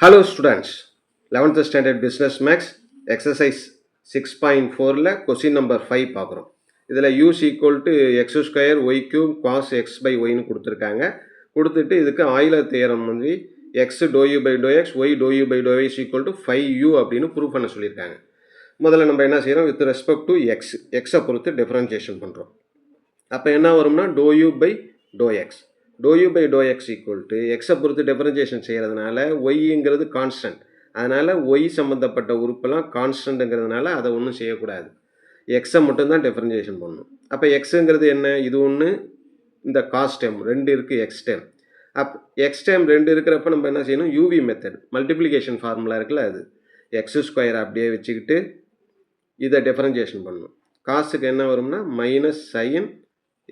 Hello students, 11th standard business max exercise 6.4ல question number 5 பார்க்குறோம். இதில் u is equal to x square y cube cos x by yன்னு கொடுத்துருக்காங்க. கொடுத்துட்டு இதுக்கு Euler theorem வந்து x dou u by dou x, y dou u by dou y is equal to 5u அப்படின்னு prove பண்ண சொல்லியிருக்காங்க. முதல்ல நம்ம என்ன செய்கிறோம், with respect to x பொறுத்து டிஃபரன்ஷியேஷன் பண்ணுறோம். அப்போ என்ன வரும்னா dou u by dou x. dou u by dou x equal to x பொறுத்து டிஃபரன்ஷியேஷன் செய்கிறதுனால yங்கிறது கான்ஸ்டன்ட், அதனால் y சம்மந்தப்பட்ட உறுப்பெல்லாம் கான்ஸ்டன்ட்டுங்கிறதுனால அதை ஒன்றும் செய்யக்கூடாது, எக்ஸை மட்டும்தான் டிஃபரன்ஷியேஷன் பண்ணணும். அப்போ எக்ஸுங்கிறது என்ன, இது ஒன்று, இந்த காஸ் டேம் ரெண்டு இருக்குது, எக்ஸ் டேம். எக்ஸ் டேம் ரெண்டு இருக்கிறப்ப நம்ம என்ன செய்யணும், யூவி மெத்தட் மல்டிப்ளிகேஷன் ஃபார்முலா இருக்குல்ல, அது எக்ஸ் ஸ்கொயர் அப்படியே வச்சுக்கிட்டு இதை டிஃபரன்ஷியேஷன் பண்ணணும். காசுக்கு என்ன வரும்னா minus sine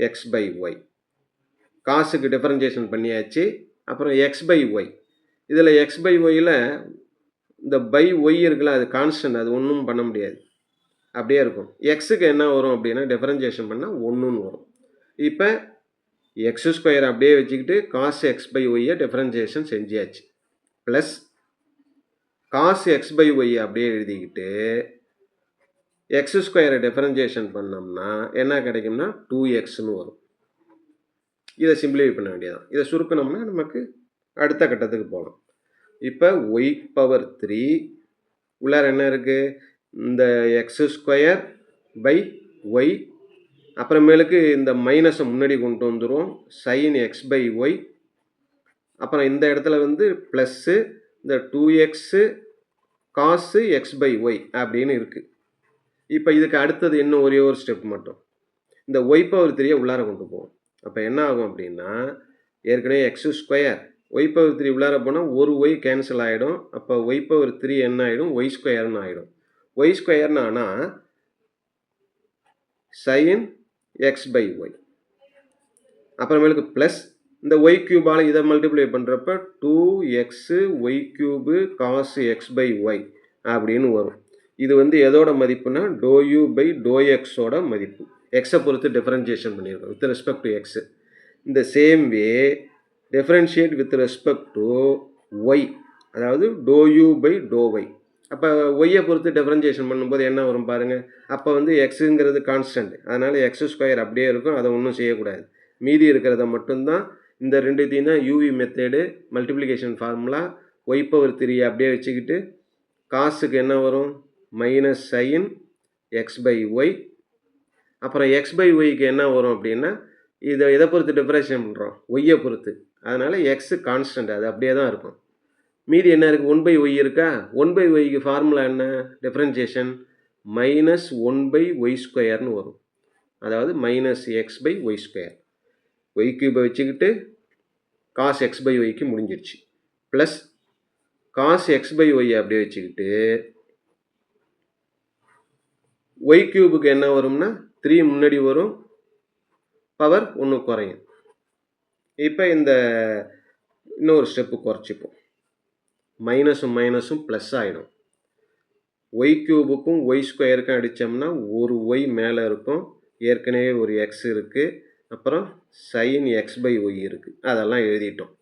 x by y. காசுக்கு டிஃபரன்ஷியேஷன் பண்ணியாச்சு. அப்புறம் எக்ஸ் பை ஒய், இதில் எக்ஸ் பை ஒய்யில் இந்த பை ஒய் இருக்குல்ல, அது கான்ஸ்டன்ட், அது ஒன்றும் பண்ண முடியாது, அப்படியே இருக்கும். எக்ஸுக்கு என்ன வரும் அப்படின்னா டிஃபரன்ஷியேஷன் பண்ணால் ஒன்றுன்னு வரும். இப்போ எக்ஸ் ஸ்கொயர் அப்படியே வச்சுக்கிட்டு காஸ் எக்ஸ் பை ஒய்யை டிஃபரன்ஷியேஷன் செஞ்சியாச்சு. ப்ளஸ் காஸ் எக்ஸ் பை ஒய்யை அப்படியே எழுதிக்கிட்டு எக்ஸ் ஸ்கொயரை டிஃபரன்ஷியேஷன் பண்ணோம்னா என்ன கிடைக்கும்னா 2xன்னு வரும். இதை சிம்பிளிஃபை பண்ண வேண்டியதான். இதை சுருக்கணும்னா நமக்கு அடுத்த கட்டத்துக்கு போகலாம். இப்போ ஒய் பவர் 3 உள்ளார என்ன இருக்குது, இந்த எக்ஸ் ஸ்கொயர் பை ஒய், அப்புறமேலுக்கு இந்த மைனஸை முன்னாடி கொண்டு வந்துடும், சைன் எக்ஸ் பை ஒய், அப்புறம் இந்த இடத்துல வந்து ப்ளஸ்ஸு இந்த 2x காசு எக்ஸ் பை ஒய் அப்படின்னு இருக்குது. இப்போ இதுக்கு அடுத்தது இன்னும் ஒரே ஒரு ஸ்டெப் மட்டும், இந்த ஒய் பவர் 3 உள்ளார கொண்டு போவோம். அப்போ என்ன ஆகும் அப்படின்னா, ஏற்கனவே எக்ஸ் ஸ்கொயர் ஒய் பவர் 3 உள்ளார போனால் ஒரு ஒய் கேன்சல் ஆகிடும். அப்போ ஒய் பவர் 3 என்ன ஆகிடும், ஒய் ஸ்கொயர்னு ஆகிடும். ஒய் ஸ்கொயர்னு ஆனால் சைன் எக்ஸ் பை ஒய், அப்புறமேலுக்கு ப்ளஸ் இந்த ஒய் கியூபால் இதை மல்டிப்ளை பண்ணுறப்ப 2x y cube cos x by y அப்படின்னு வரும். இது வந்து எதோட மதிப்புனா டோ யூ பை டோ எக்ஸோட மதிப்பு. எக்ஸை பொறுத்து டிஃபரன்ஷியேஷன் பண்ணியிருக்கோம் வித் ரெஸ்பெக்ட் டு எக்ஸு. இந்த same way differentiate with respect to y, அதாவது doe u by to y. அப்போ ஒய்யை பொறுத்து டிஃபரன்ஷியேஷன் பண்ணும்போது என்ன வரும் பாருங்கள், அப்போ வந்து எக்ஸுங்கிறது கான்ஸ்டன்ட், அதனால் எக்ஸ் ஸ்கொயர் அப்படியே இருக்கும், அதை ஒன்றும் செய்யக்கூடாது. மீதி இருக்கிறத மட்டும்தான், இந்த ரெண்டுத்தையும் தான் UV method multiplication formula. Y power 3 அப்படியே வச்சுக்கிட்டு காசுக்கு என்ன வரும், minus sine x by y, அப்புறம் எக்ஸ் பை ஒய்க்கு என்ன வரும் அப்படின்னா, இதை எதை பொறுத்து டிஃபரன்ஷியேட் பண்ணுறோம், ஒய்யை பொறுத்து, அதனால் எக்ஸு கான்ஸ்டன்ட், அது அப்படியே தான் இருக்கும். மீதி என்ன இருக்குது, 1 பை ஒய் இருக்கா, 1 பை ஒய்க்கு ஃபார்முலா என்ன, டிஃபரன்ஷியேஷன் மைனஸ் 1 பை ஒய் ஸ்கொயர்னு வரும், அதாவது minus x by y square. Y கியூபை வச்சுக்கிட்டு காஸ் எக்ஸ் பை ஒய்க்கு முடிஞ்சிடுச்சு. Plus cos x by y அப்படியே வச்சுக்கிட்டு ஒய் கியூபுக்கு என்ன வரும்னா 3 முன்னாடி வரும், பவர் 1 குறையும். இப்போ இந்த இன்னொரு ஸ்டெப்பு குறைச்சிப்போம், மைனஸும் மைனஸும் ப்ளஸ் ஆகிடும். ஒய் கியூபுக்கும் ஒய் ஸ்கொயருக்கும் அடித்தோம்னா ஒரு ஒய் மேலே இருக்கும், ஏற்கனவே ஒரு எக்ஸ் இருக்குது, அப்புறம் சைன் எக்ஸ் பை ஒய் இருக்குது, அதெல்லாம் எழுதிட்டோம்.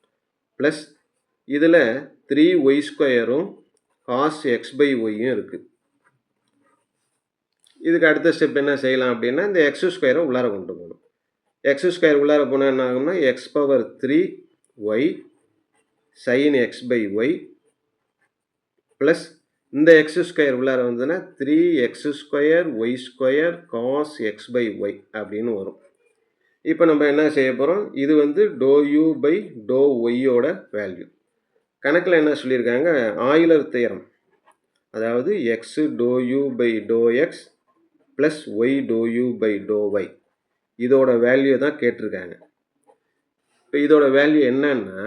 ப்ளஸ் இதில் 3 ஒய் ஸ்கொயரும் காஸ் எக்ஸ் பை ஒய்யும் இருக்குது. இதுக்கு அடுத்த ஸ்டெப் என்ன செய்யலாம் அப்படின்னா, இந்த எக்ஸ் ஸ்கொயரை உள்ளார கொண்டு போகணும். எக்ஸ் ஸ்கொயர் உள்ளார போனால் என்ன ஆகும்னா x power 3 y sine x by y, plus இந்த எக்ஸ் ஸ்கொயர் உள்ளார வந்ததுன்னா 3x square y square cos x by y அப்படின்னு வரும். இப்போ நம்ம என்ன செய்ய போகிறோம், இது வந்து டோ யூ பை டோ ஒய்யோட வேல்யூ. கணக்கில் என்ன சொல்லியிருக்காங்க, ஆயிலர் தியரம், அதாவது x to u by to x plus y to u by to y, இதோட வேல்யூ தான் கேட்டிருக்காங்க. இப்போ இதோட வேல்யூ என்னன்னா,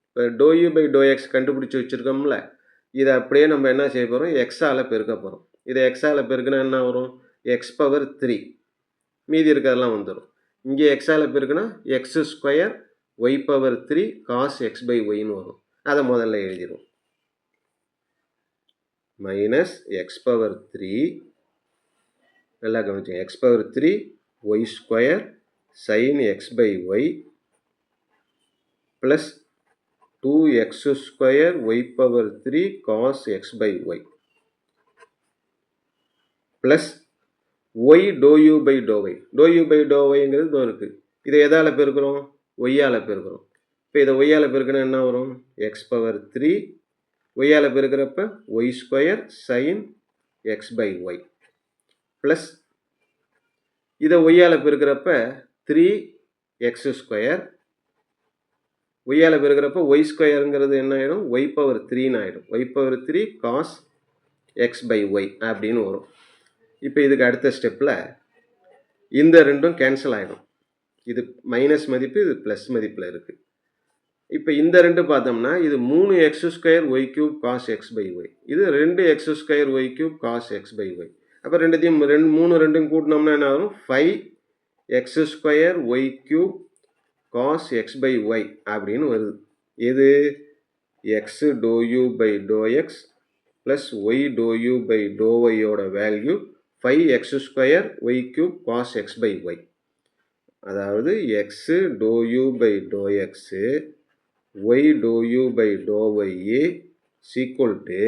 இப்போ to u by to X கண்டுபிடிச்சி வச்சுருக்கோம்ல, இதை அப்படியே நம்ம என்ன செய்ய போகிறோம், எக்ஸால் பெருக்க போகிறோம். இதை எக்ஸால் பெருக்குனா என்ன வரும், எக்ஸ் பவர் 3, மீதி இருக்கிறதெல்லாம் வந்துடும். இங்கே எக்ஸால் பெருக்குனா x square y power 3 cos x by ஒய்னு வரும். அதை முதல்ல எழுதிடும், மைனஸ் எக்ஸ் பவர் 3, நல்லா கவனிச்சு, x power 3 y square sine x by y plus 2x square y power 3 cos x by y plus y to u by to y. To u by doe ஒய்ங்கிறது இதோ இருக்குது. இதை எதால் பெருக்கிறோம்? ஒய்யால் பெருக்கிறோம். இப்போ இதை ஒய்யால் பெருக்கணும் என்ன வரும்? எக்ஸ் பவர் 3 ஒய்யால் பெருக்கிறப்ப y square sine x by y plus இதை ஒய்யால் பெருக்கிறப்ப 3x ஸ்கொயர் ஒய்யால் பெருக்கிறப்ப ஒய் ஸ்கொயருங்கிறது என்ன ஆகிடும்? ஒய் பவர் 3ன்னு ஆகிடும். Y power 3 cos x by y அப்படின்னு வரும். இப்போ இதுக்கு அடுத்த ஸ்டெப்பில் இந்த ரெண்டும் கேன்சல் ஆகிடும். இது மைனஸ் மதிப்பு, இது ப்ளஸ் மதிப்பில் இருக்குது. இப்போ இந்த ரெண்டு பார்த்தோம்னா இது 3x square y cube cos x by y, இது 2x square y cube cos x by y. அப்போ ரெண்டுத்தையும் ரெண்டும் கூட்டினோம்னா என்ன ஆகும்? 5x square y cube cos x by y அப்படின்னு வருது. இது x to u by to x plus y to u by to ஒய்யோட value 5x square y cube cos x by y. அதாவது x doe u by doe x y to u by to Y sequel to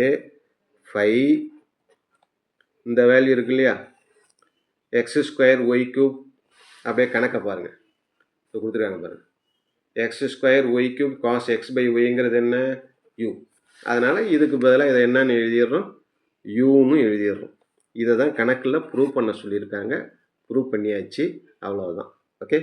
5 இந்த value இருக்கு இல்லையா, X square y cube. அப்படியே கணக்கை பாருங்கள், இப்போ கொடுத்துருக்காங்க பாருங்கள். X square y cube cos x by ஒய்ங்கிறது என்ன? யூ. அதனால் இதுக்கு பதிலாக இதை என்னன்னு எழுதிடுறோம்? யூன்னு எழுதிடுறோம். இதை தான் கணக்கில் ப்ரூவ் பண்ண சொல்லியிருக்காங்க. ப்ரூவ் பண்ணியாச்சு, அவ்வளோதான். ஓகே.